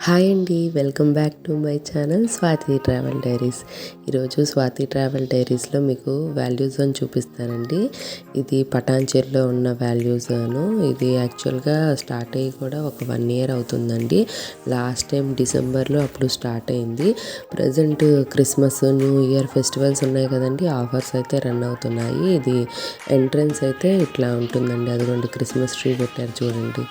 Hi అండి, welcome back to my channel Swathi travel diaries. ఈరోజు Swathi travel డైరీస్లో మీకు వాల్యూ జోన్ చూపిస్తానండి. ఇది పటాన్చేరులో ఉన్న వాల్యూ జోను. ఇది యాక్చువల్గా స్టార్ట్ అయ్యి కూడా ఒక 1 year అవుతుందండి. లాస్ట్ టైం డిసెంబర్లో అప్పుడు స్టార్ట్ అయింది. Present Christmas, new year festivals ఉన్నాయి కదండి, ఆఫర్స్ అయితే రన్ అవుతున్నాయి. ఇది ఎంట్రన్స్ అయితే ఇట్లా ఉంటుందండి. అదిగోండి క్రిస్మస్ ట్రీ పెట్టారు చూడండి.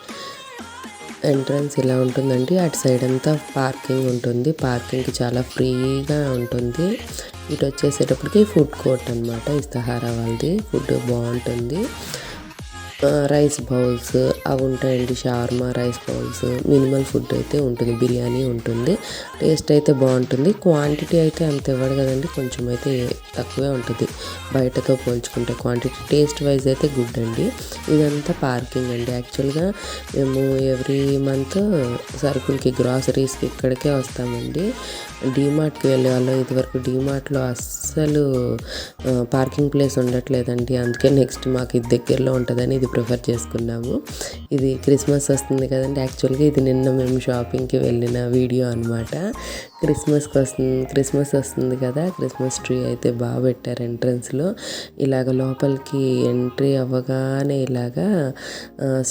ఎంట్రన్స్ ఇలా ఉంటుందండి. అటు సైడ్ అంతా పార్కింగ్ ఉంటుంది. పార్కింగ్కి చాలా ఫ్రీగా ఉంటుంది. ఇటు వచ్చేసేటప్పటికి ఫుడ్ కోర్ట్ అనమాట. ఇస్తహారా వాళ్ళది ఫుడ్ బాగుంటుంది. రైస్ బౌల్స్ అవి ఉంటాయండి. షార్మా, రైస్ బౌల్స్, మినిమల్ ఫుడ్ అయితే ఉంటుంది. బిర్యానీ ఉంటుంది. టేస్ట్ అయితే బాగుంటుంది. క్వాంటిటీ అయితే అంత ఇవ్వడు కదండి, కొంచెం అయితే తక్కువే ఉంటుంది బయటతో పోల్చుకుంటే. క్వాంటిటీ టేస్ట్ వైజ్ అయితే గుడ్ అండి. ఇదంతా పార్కింగ్ అండి. యాక్చువల్గా మేము ఎవ్రీ మంత్ సరుకులకి, గ్రాసరీస్కి ఇక్కడికే వస్తామండి. డీమార్ట్కి వెళ్ళే వాళ్ళం. ఇదివరకు డీమార్ట్లో అస్సలు పార్కింగ్ ప్లేస్ ఉండట్లేదండి. అందుకే నెక్స్ట్ మాకు ఇది దగ్గరలో ఉంటుందని ఇది ప్రిఫర్ చేసుకున్నాము. ఇది క్రిస్మస్ వస్తుంది కదండి. యాక్చువల్గా ఇది నిన్న మేము షాపింగ్కి వెళ్ళిన వీడియో అనమాట. క్రిస్మస్ వస్తుంది కదా, క్రిస్మస్ ట్రీ అయితే బాగా పెట్టారు ఎంట్రన్స్లో. ఇలాగ లోపలికి ఎంట్రీ అవ్వగానే ఇలాగా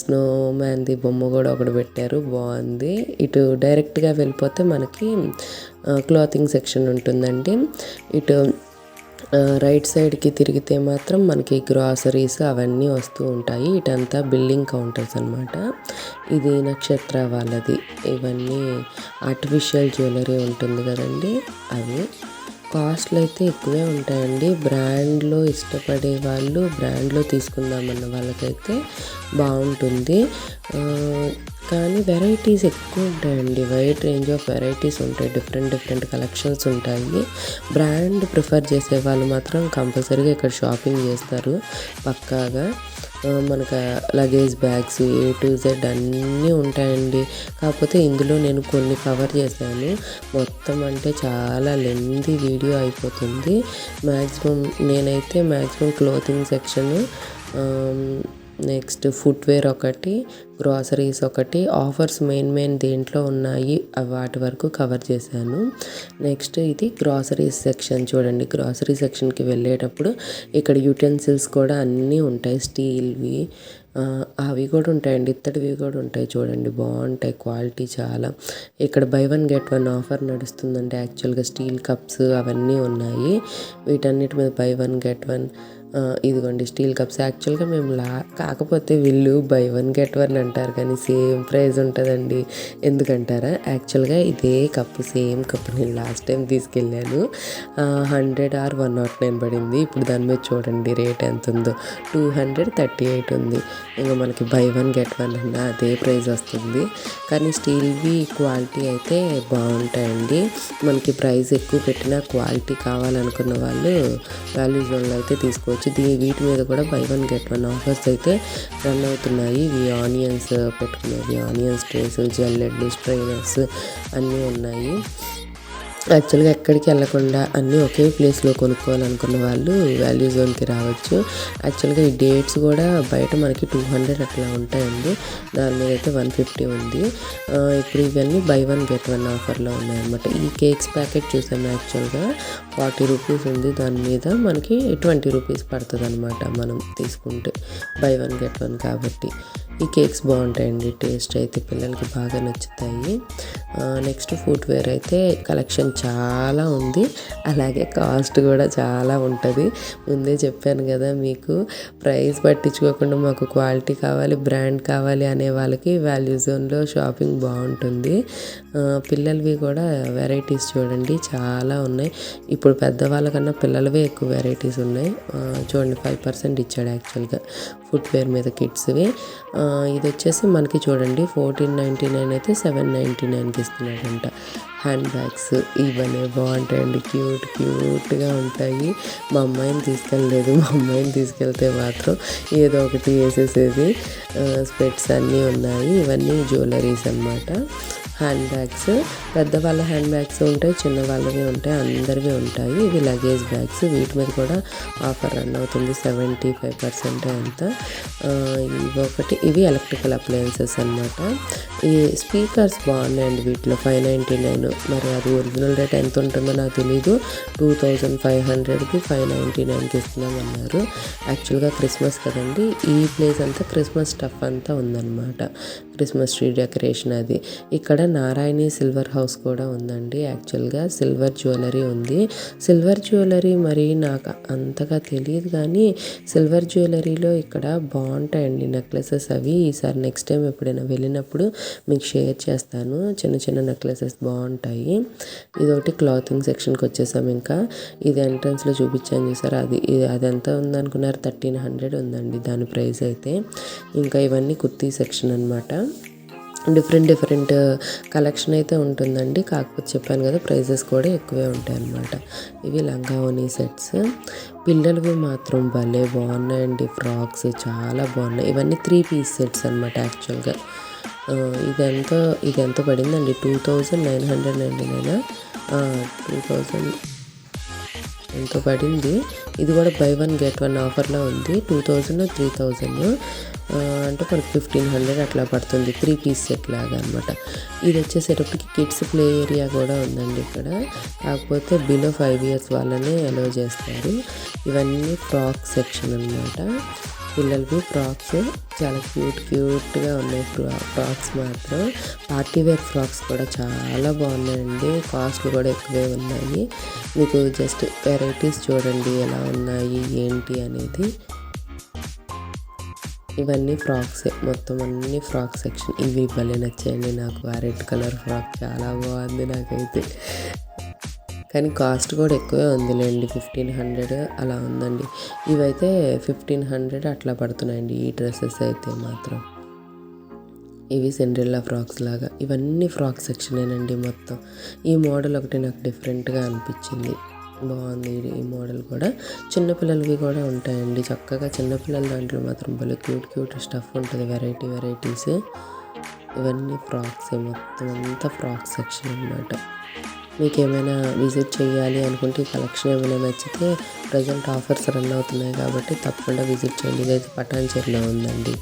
స్నో మ్యాన్ది బొమ్మ కూడా ఒకటి పెట్టారు, బాగుంది. ఇటు డైరెక్ట్గా వెళ్ళిపోతే మనకి క్లాతింగ్ సెక్షన్ ఉంటుందండి. ఇటు రైట్ సైడ్కి తిరిగితే మాత్రం మనకి గ్రాసరీస్ అవన్నీ వస్తూ ఉంటాయి. ఇటంతా బిల్డింగ్ కౌంటర్స్ అనమాట. ఇది నక్షత్ర వాళ్ళది. ఇవన్నీ ఆర్టిఫిషియల్ జ్యువెలరీ ఉంటుంది కదండి, అవి కాస్ట్లు అయితే ఎక్కువే ఉంటాయండి. బ్రాండ్లో ఇష్టపడే వాళ్ళు, బ్రాండ్లో తీసుకుందామన్న వాళ్ళకైతే బాగుంటుంది. కానీ వెరైటీస్ ఎక్కువ ఉంటాయండి. వైడ్ రేంజ్ ఆఫ్ వెరైటీస్ ఉంటాయి. డిఫరెంట్ కలెక్షన్స్ ఉంటాయి. బ్రాండ్ ప్రిఫర్ చేసే వాళ్ళు మాత్రం కంపల్సరీగా ఇక్కడ షాపింగ్ చేస్తారు పక్కాగా. మనకు luggage bags A to Z అన్నీ ఉంటాయండి. కాకపోతే ఇందులో నేను కొన్ని కవర్ చేశాను. మొత్తం అంటే చాలా లెంతీ వీడియో అయిపోతుంది. నేనైతే maximum clothing section, next footwear ఒకటి, గ్రాసరీస్ ఒకటి, ఆఫర్స్ మెయిన్ దేంట్లో ఉన్నాయి వాటి వరకు కవర్ చేశాను. నెక్స్ట్ ఇది గ్రాసరీస్ సెక్షన్ చూడండి. గ్రాసరీ సెక్షన్కి వెళ్ళేటప్పుడు ఇక్కడ యూటెన్సిల్స్ కూడా అన్నీ ఉంటాయి. స్టీల్వి అవి కూడా ఉంటాయండి, ఇత్తడివి కూడా ఉంటాయి చూడండి. బాగుంటాయి క్వాలిటీ చాలా. ఇక్కడ బై 1 get 1 ఆఫర్ నడుస్తుందండి. యాక్చువల్గా స్టీల్ కప్స్ అవన్నీ ఉన్నాయి. వీటన్నిటి మీద బై 1 get 1. ఇదిగోండి స్టీల్ కప్స్. యాక్చువల్గా మేము కాకపోతే వీళ్ళు బై 1 get 1 అంటారు కానీ సేమ్ ప్రైస్ ఉంటుందండి. ఎందుకంటారా, యాక్చువల్గా ఇదే కప్పు, సేమ్ కప్పు నేను లాస్ట్ టైం తీసుకెళ్ళాను. 100 or 109 పడింది. ఇప్పుడు దాని మీద చూడండి రేట్ ఎంత ఉందో, 238 ఉంది. ఇంకా మనకి బై 1 get 1 అన్న అదే ప్రైస్ వస్తుంది. కానీ స్టీల్వి క్వాలిటీ అయితే బాగుంటాయండి. మనకి ప్రైస్ ఎక్కువ పెట్టినా క్వాలిటీ కావాలనుకున్న వాళ్ళు వాల్యూ జోన్లో అయితే తీసుకోవచ్చు. వీటి మీద కూడా బై 1 get 1 ఆఫర్స్ అయితే రన్ అవుతున్నాయి. ఇవి ఆనియన్స్ పెట్టుకునేవి, ఆనియన్స్ ట్రేస్, జల్లెడ్లు, స్ట్రైనర్స్ అన్నీ ఉన్నాయి. యాక్చువల్గా ఎక్కడికి వెళ్ళకుండా అన్నీ ఒకే ప్లేస్లో కొనుక్కోవాలనుకున్న వాళ్ళు వాల్యూ జోన్కి రావచ్చు. యాక్చువల్గా ఈ డేట్స్ కూడా బయట మనకి 200 అట్లా ఉంటాయండి. దాని మీద అయితే 150 ఉంది. ఇప్పుడు ఇవన్నీ బై 1 get 1 ఆఫర్లో ఉన్నాయన్నమాట. ఈ కేక్స్ ప్యాకెట్ చూసాము, యాక్చువల్గా 40 రూపీస్ ఉంది. దాని మీద మనకి 20 రూపీస్ పడుతుంది అనమాట మనం తీసుకుంటే, బై 1 get 1 కాబట్టి. ఈ కేక్స్ బాగుంటాయండి, టేస్ట్ అయితే పిల్లలకి బాగా నచ్చుతాయి. నెక్స్ట్ ఫుట్వేర్ అయితే కలెక్షన్ చాలా ఉంది, అలాగే కాస్ట్ కూడా చాలా ఉంటుంది. ముందే చెప్పాను కదా మీకు, ప్రైస్ పట్టించుకోకుండా మాకు క్వాలిటీ కావాలి, బ్రాండ్ కావాలి అనే వాళ్ళకి వాల్యూ జోన్లో షాపింగ్ బాగుంటుంది. పిల్లలవి కూడా వెరైటీస్ చూడండి చాలా ఉన్నాయి. ఇప్పుడు పెద్దవాళ్ళకన్నా పిల్లలవే ఎక్కువ వెరైటీస్ ఉన్నాయి. చూడండి 5% ఇచ్చాడు యాక్చువల్గా ఫుట్వేర్ మీద కిడ్స్వి. ఇది వచ్చేసి మనకి చూడండి 1499 అయితే 799కి ఇస్తున్నాడంట. హ్యాండ్ బ్యాగ్స్ ఇవన్నీ బాగుంటాయండి, క్యూట్గా ఉంటాయి. మా అమ్మాయిని తీసుకెళ్ళలేదు. మా అమ్మాయిని తీసుకెళ్తే మాత్రం ఏదో ఒకటి వేసేసేది. స్పెట్స్ అన్నీ ఉన్నాయి. ఇవన్నీ జ్యువెలరీస్ అన్నమాట. హ్యాండ్ బ్యాగ్స్, పెద్దవాళ్ళ హ్యాండ్ బ్యాగ్స్ ఉంటాయి, చిన్న వాళ్ళవి ఉంటాయి, అందరివి ఉంటాయి. ఇవి లగేజ్ బ్యాగ్స్. వీటి మీద కూడా ఆఫర్ రన్ అవుతుంది, 75% అంత. ఇవి ఎలక్ట్రికల్ అప్లయన్సెస్ అనమాట. ఈ స్పీకర్స్ బాగున్నాయండి వీటిలో, 599. మరి అది ఒరిజినల్ రేట్ ఎంత ఉంటుందో నాకు తెలీదు. 2500కి 599కి ఇస్తున్నామన్నారు. యాక్చువల్గా క్రిస్మస్ కదండి, ఈ ప్లేస్ అంతా క్రిస్మస్ స్టఫ్ అంతా ఉందన్నమాట, క్రిస్మస్ ట్రీ డెకరేషన్ అది. ఇక్కడ నారాయణి సిల్వర్ హౌస్ కూడా ఉందండి. యాక్చువల్గా సిల్వర్ జ్యువెలరీ ఉంది. సిల్వర్ జ్యువెలరీ మరి నాకు అంతగా తెలియదు, కానీ సిల్వర్ జ్యువెలరీలో ఇక్కడ బాగుంటాయండి నెక్లెసెస్ అవి. ఈసారి నెక్స్ట్ టైం ఎప్పుడైనా వెళ్ళినప్పుడు మీకు షేర్ చేస్తాను. చిన్న చిన్న నెక్లెసెస్ బాగుంటాయి. ఇదొకటి క్లాతింగ్ సెక్షన్కి వచ్చేసాం. ఇంకా ఇది ఎంట్రన్స్లో చూపించాను చూసారు, అది ఎంత ఉందనుకున్నారు, 1300 ఉందండి దాని ప్రైస్ అయితే. ఇంకా ఇవన్నీ కుర్తీ సెక్షన్ అనమాట. డిఫరెంట్ కలెక్షన్ అయితే ఉంటుందండి. కాకపోతే చెప్పాను కదా, ప్రైజెస్ కూడా ఎక్కువే ఉంటాయి అన్నమాట. ఇవి లంగా ఓనీ సెట్స్. పిల్లలవి మాత్రం భలే బాగున్నాయండి, ఫ్రాక్స్ చాలా బాగున్నాయి. ఇవన్నీ 3 పీస్ సెట్స్ అనమాట. యాక్చువల్గా ఇదెంత పడిందండి, 2999, 2000 ఎంతో పడింది. ఇది కూడా బై 1 get 1 ఆఫర్లో ఉంది. 2000 3000 అంటే మనకు 1500 అట్లా పడుతుంది. 3 పీస్ సెట్ లాగా అనమాట. ఇది వచ్చేసేటప్పటికి కిడ్స్ ప్లే ఏరియా కూడా ఉందండి ఇక్కడ. కాకపోతే బిలో 5 years వాళ్ళనే అలో చేస్తారు. ఇవన్నీ ఫ్రాక్ సెక్షన్ అనమాట. పిల్లలవి ఫ్రాక్స్ చాలా క్యూట్గా ఉన్నాయి. ఫ్రాక్స్ మాత్రం పార్టీ వేర్ ఫ్రాక్స్ కూడా చాలా బాగున్నాయండి. కాస్ట్లు కూడా ఎక్కువే ఉన్నాయి. మీకు జస్ట్ వెరైటీస్ చూడండి ఎలా ఉన్నాయి ఏంటి అనేది. ఇవన్నీ ఫ్రాక్సే, మొత్తం అన్ని ఫ్రాక్ సెక్షన్. ఇవి భలే నచ్చాయండి నాకు. ఆ రెడ్ కలర్ ఫ్రాక్ చాలా బాగుంది నాకైతే, కానీ కాస్ట్ కూడా ఎక్కువే ఉందిలేండి, 1500 అలా ఉందండి. ఇవైతే 1500 అట్లా పడుతున్నాయండి ఈ డ్రెస్సెస్ అయితే మాత్రం. ఇవి సిండ్రెల్లా ఫ్రాక్స్ లాగా. ఇవన్నీ ఫ్రాక్ సెక్షనేనండి మొత్తం. ఈ మోడల్ ఒకటి నాకు డిఫరెంట్గా అనిపించింది, బాగుంది ఈ మోడల్ కూడా. చిన్నపిల్లలవి కూడా ఉంటాయండి చక్కగా. చిన్నపిల్లల దాంట్లో మాత్రం భలే క్యూట్ స్టఫ్ ఉంటుంది, వెరైటీస్. ఇవన్నీ ఫ్రాక్సే, మొత్తం అంతా ఫ్రాక్ సెక్షన్ అన్నమాట. మీకు ఏమైనా విజిట్ చేయాలి అనుకుంటే, ఈ కలెక్షన్ ఏమైనా నచ్చితే ప్రజెంట్ ఆఫర్స్ రన్ అవుతున్నాయి కాబట్టి తప్పకుండా విజిట్ చేయండి. ఇదైతే పటాన్చెరులో ఉందండి.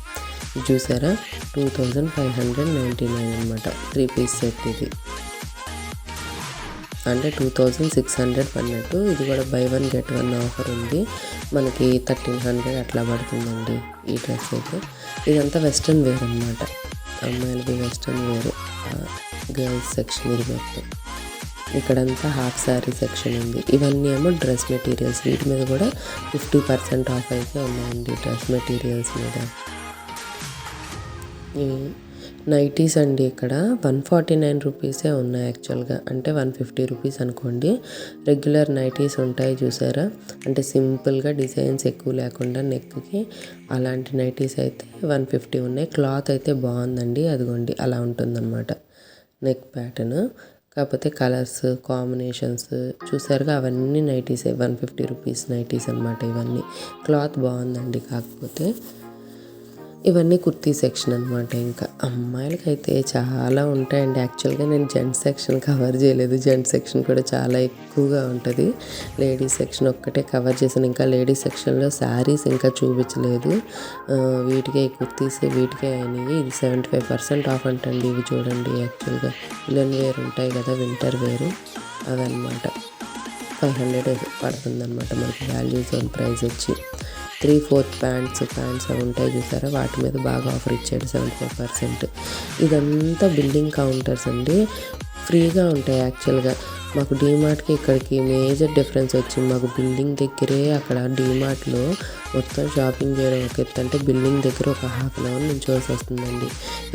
చూసారా, 2599 అనమాట 3 పీస్ సెట్. ఇది అంటే 2600 పడినట్టు. ఇది కూడా బై 1 get 1 ఆఫర్ ఉంది. మనకి 1300 అట్లా పడుతుందండి ఈ డ్రెస్ అయితే. ఇదంతా వెస్ట్రన్ వేర్ అనమాట, అమ్మాయిలకి వెస్ట్రన్ వేర్. గర్ల్స్ సెక్షన్ ఇది మొత్తం. ఇక్కడంతా హాఫ్ శారీ సెక్షన్ ఉంది. ఇవన్నీ ఏమో డ్రెస్ మెటీరియల్స్. వీటి మీద కూడా 50% ఆఫ్ అయితే ఉన్నాయండి డ్రెస్ మెటీరియల్స్ మీద. నైటీస్ అండి ఇక్కడ 149 రూపీసే ఉన్నాయి యాక్చువల్గా, అంటే 150 రూపీస్ అనుకోండి. రెగ్యులర్ నైటీస్ ఉంటాయి చూసారా, అంటే సింపుల్గా డిజైన్స్ ఎక్కువ లేకుండా నెక్కి, అలాంటి నైటీస్ అయితే 150 ఉన్నాయి. క్లాత్ అయితే బాగుందండి, అదిగోండి అలా ఉంటుందన్నమాట నెక్ ప్యాటర్న్. కాకపోతే కలర్స్ కాంబినేషన్స్ చూసారుగా, అవన్నీ నైటీసే, 150 రూపీస్ నైటీస్ అనమాట. ఇవన్నీ క్లాత్ బాగుందండి. కాకపోతే ఇవన్నీ కుర్తీ సెక్షన్ అనమాట. ఇంకా అమ్మాయిలకైతే చాలా ఉంటాయండి. యాక్చువల్గా నేను జెంట్స్ సెక్షన్ కవర్ చేయలేదు, జెంట్స్ సెక్షన్ కూడా చాలా ఎక్కువగా ఉంటుంది. లేడీస్ సెక్షన్ ఒక్కటే కవర్ చేశాను. ఇంకా లేడీస్ సెక్షన్లో శారీస్ ఇంకా చూపించలేదు. వీటికే కుర్తీస్ వీటికే అయినాయి. ఇది 75% ఆఫ్ అంటండి. ఇవి చూడండి, యాక్చువల్గా విలన్ వేర్ ఉంటాయి కదా, వింటర్ వేరు, అవన్నమాట. 500 పడుతుందన్నమాట మనకి వాల్యూ జోన్ ప్రైస్ వచ్చి. 3/4 ప్యాంట్స్ అవి ఉంటాయి చూసారా, వాటి మీద బాగా ఆఫర్ ఇచ్చాడు, 75%. ఇదంతా బిల్డింగ్ కౌంటర్స్ అండి, ఫ్రీగా ఉంటాయి. యాక్చువల్గా మాకు డీమార్ట్కి ఇక్కడికి మేజర్ డిఫరెన్స్ వచ్చింది. మాకు బిల్డింగ్ దగ్గరే, అక్కడ డీమార్ట్లో మొత్తం షాపింగ్ చేయడం ఒక ఎత్తు అంటే, బిల్డింగ్ దగ్గర ఒక ½ an hour నుంచోవాల్సి వస్తుందండి.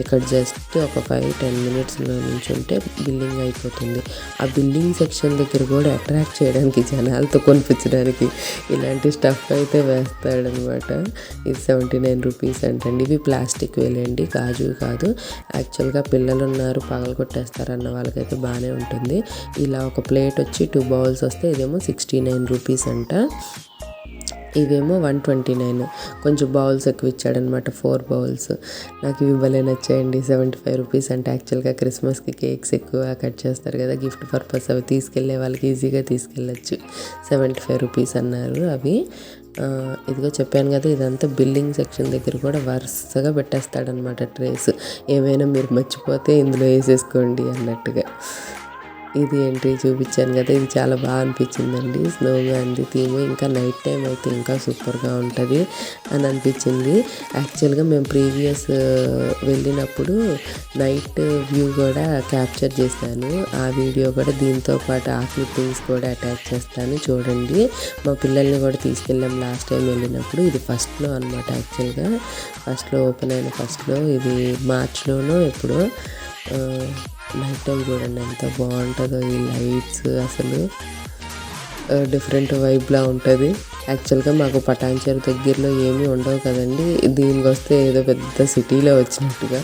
ఇక్కడ జస్ట్ ఒక 5-10 minutesలో నుంచుంటే బిల్డింగ్ అయిపోతుంది. ఆ బిల్డింగ్ సెక్షన్ దగ్గర కూడా అట్రాక్ట్ చేయడానికి, జనాలతో కొనిపించడానికి ఇలాంటి స్టఫ్ అయితే వేస్తాడనమాట. ఇది 79 రూపీస్ అంటండి. ఇవి ప్లాస్టిక్ వేలేండి, గాజు కాదు. యాక్చువల్గా పిల్లలు ఉన్నారు, పగలు కొట్టేస్తారన్న వాళ్ళకైతే బాగానే ఉంటుంది. ఇలా ఒక ప్లేట్ వచ్చి 2 bowls వస్తే ఇదేమో 69 రూపీస్ అంట. ఇవేమో 129. కొంచెం బౌల్స్ ఎక్కువ ఇచ్చాడనమాట, 4 బౌల్స్. నాకు ఇవి భలే నచ్చాయండి. 75 రూపీస్. అంటే యాక్చువల్గా క్రిస్మస్కి కేక్స్ ఎక్కువ కట్ చేస్తారు కదా, గిఫ్ట్ పర్పస్ అవి తీసుకెళ్లే వాళ్ళకి ఈజీగా తీసుకెళ్ళచ్చు. 75 రూపీస్ అన్నారు అవి. ఇదిగో చెప్పాను కదా, ఇదంతా బిల్లింగ్ సెక్షన్ దగ్గర కూడా వరుసగా పెట్టేస్తాడనమాట ట్రేస్. ఏమైనా మీరు మర్చిపోతే ఇందులో వేసేసుకోండి అన్నట్టుగా. ఇది ఎంట్రీ చూపించాను కదా, ఇది చాలా బాగా అనిపించిందండి. స్నోమ్యాన్ది థీమ్. ఇంకా నైట్ టైం అయితే ఇంకా సూపర్గా ఉంటుంది అని అనిపించింది. యాక్చువల్గా మేము ప్రీవియస్ వెళ్ళినప్పుడు నైట్ వ్యూ కూడా క్యాప్చర్ చేశాను. ఆ వీడియో కూడా దీంతో పాటు ఆ క్లిప్పింగ్స్ కూడా అటాచ్ చేస్తాను, చూడండి. మా పిల్లల్ని కూడా తీసుకెళ్ళాం లాస్ట్ టైం వెళ్ళినప్పుడు. ఇది ఫస్ట్లో అనమాట. యాక్చువల్గా ఫస్ట్లో ఓపెన్ అయిన ఫస్ట్లో, ఇది మార్చ్లోనో ఎప్పుడో. నైట్ టైం చూడండి ఎంత బాగుంటుందో ఈ లైట్స్. అసలు డిఫరెంట్ వైబ్లా ఉంటుంది. యాక్చువల్గా మాకు పటాన్చెరు దగ్గరలో ఏమీ ఉండవు కదండి. దీనికి వస్తే ఏదో పెద్ద సిటీలో వచ్చినట్టుగా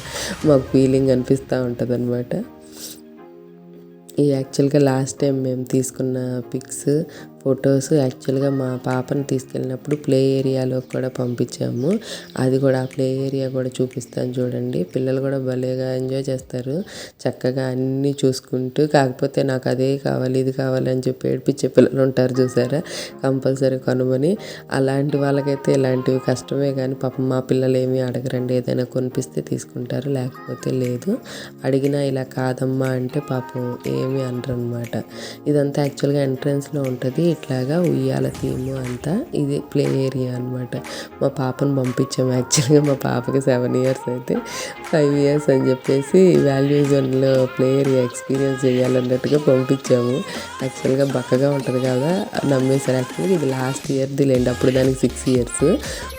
మాకు ఫీలింగ్ అనిపిస్తూ ఉంటుంది అనమాట. ఈ యాక్చువల్గా లాస్ట్ టైం మేము తీసుకున్న పిక్స్, ఫొటోస్ యాక్చువల్గా మా పాపను తీసుకెళ్ళినప్పుడు ప్లే ఏరియాలో కూడా పంపించాము. అది కూడా ఆ ప్లే ఏరియా కూడా చూపిస్తాను చూడండి. పిల్లలు కూడా భలేగా ఎంజాయ్ చేస్తారు చక్కగా అన్నీ చూసుకుంటూ. కాకపోతే నాకు అదే కావాలి ఇది కావాలి అని చెప్పి ఏడిపించే పిల్లలు ఉంటారు చూసారా, కంపల్సరీ కొనమని. అలాంటి వాళ్ళకైతే ఇలాంటివి కష్టమే, కానీ పాపం మా పిల్లలు ఏమీ అడగరండి. ఏదైనా కొనిపిస్తే తీసుకుంటారు, లేకపోతే లేదు. అడిగినా ఇలా కాదమ్మా అంటే పాపం ఏమీ అనరు అనమాట. ఇదంతా యాక్చువల్గా ఎంట్రన్స్లో ఉంటుంది. ఇట్లాగా ఉయ్యాల థీము అంతా. ఇది ప్లే ఏరియా అనమాట. మా పాపను పంపించాము. యాక్చువల్గా మా పాపకి 7 ఇయర్స్ అయితే 5 ఇయర్స్ అని చెప్పేసి వాల్యూ జోన్లో ప్లే ఏరియా ఎక్స్పీరియన్స్ చేయాలన్నట్టుగా పంపించాము. యాక్చువల్గా బక్కగా ఉంటుంది కదా, నమ్మేశారు. యాక్చువల్గా ఇది లాస్ట్ ఇయర్ది లేండి, అప్పుడు దానికి 6 ఇయర్స్,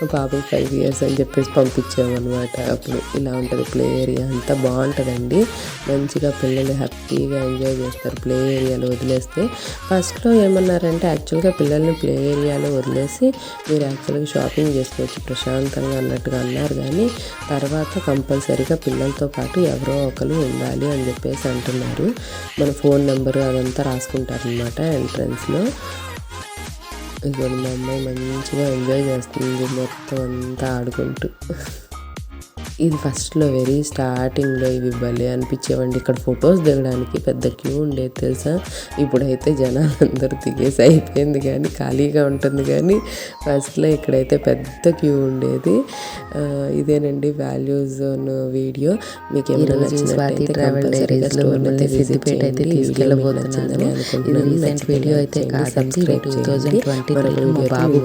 మా పాపకి 5 ఇయర్స్ అని చెప్పేసి పంపించాము అనమాట. అప్పుడు ఇలా ఉంటుంది ప్లే ఏరియా అంతా. బాగుంటుందండి, మంచిగా పిల్లలు హ్యాపీగా ఎంజాయ్ చేస్తారు ప్లే ఏరియాలో వదిలేస్తే. ఫస్ట్లో ఏమన్నారంటే యాక్చువల్గా పిల్లల్ని ప్లే ఏరియాలో వదిలేసి మీరు యాక్చువల్గా షాపింగ్ చేసుకోవచ్చు ప్రశాంతంగా అన్నట్టుగా అన్నారు. కానీ తర్వాత కంపల్సరీగా పిల్లలతో పాటు ఎవరో ఒకరు ఉండాలి అని చెప్పేసి అంటున్నారు. మన ఫోన్ నెంబరు అదంతా రాసుకుంటారనమాట ఎంట్రన్స్లో. ఇదిగో మా అమ్మాయి మంచిగా ఎంజాయ్ చేస్తుంది మొత్తం అంతా ఆడుకుంటూ. ఇది ఫస్ట్లో వెరీ స్టార్టింగ్లో ఇవి భలే అనిపించేవండి. ఇక్కడ ఫొటోస్ దిగడానికి పెద్ద క్యూ ఉండేది తెలుసా. ఇప్పుడైతే జనాలందరూ దిగేసి అయిపోయింది, కానీ ఖాళీగా ఉంటుంది. కానీ ఫస్ట్లో ఇక్కడైతే పెద్ద క్యూ ఉండేది. ఇదేనండి వాల్యూ జోన్ వీడియో. మీకు ఏమైనా నచ్చినట్లయితే కంపల్సరీగా సిద్దిపేట అయితే తీసుకెళ్ళబోతున్నాను. ఇది రీసెంట్ వీడియో అయితే కాదండి, 2020 బాబు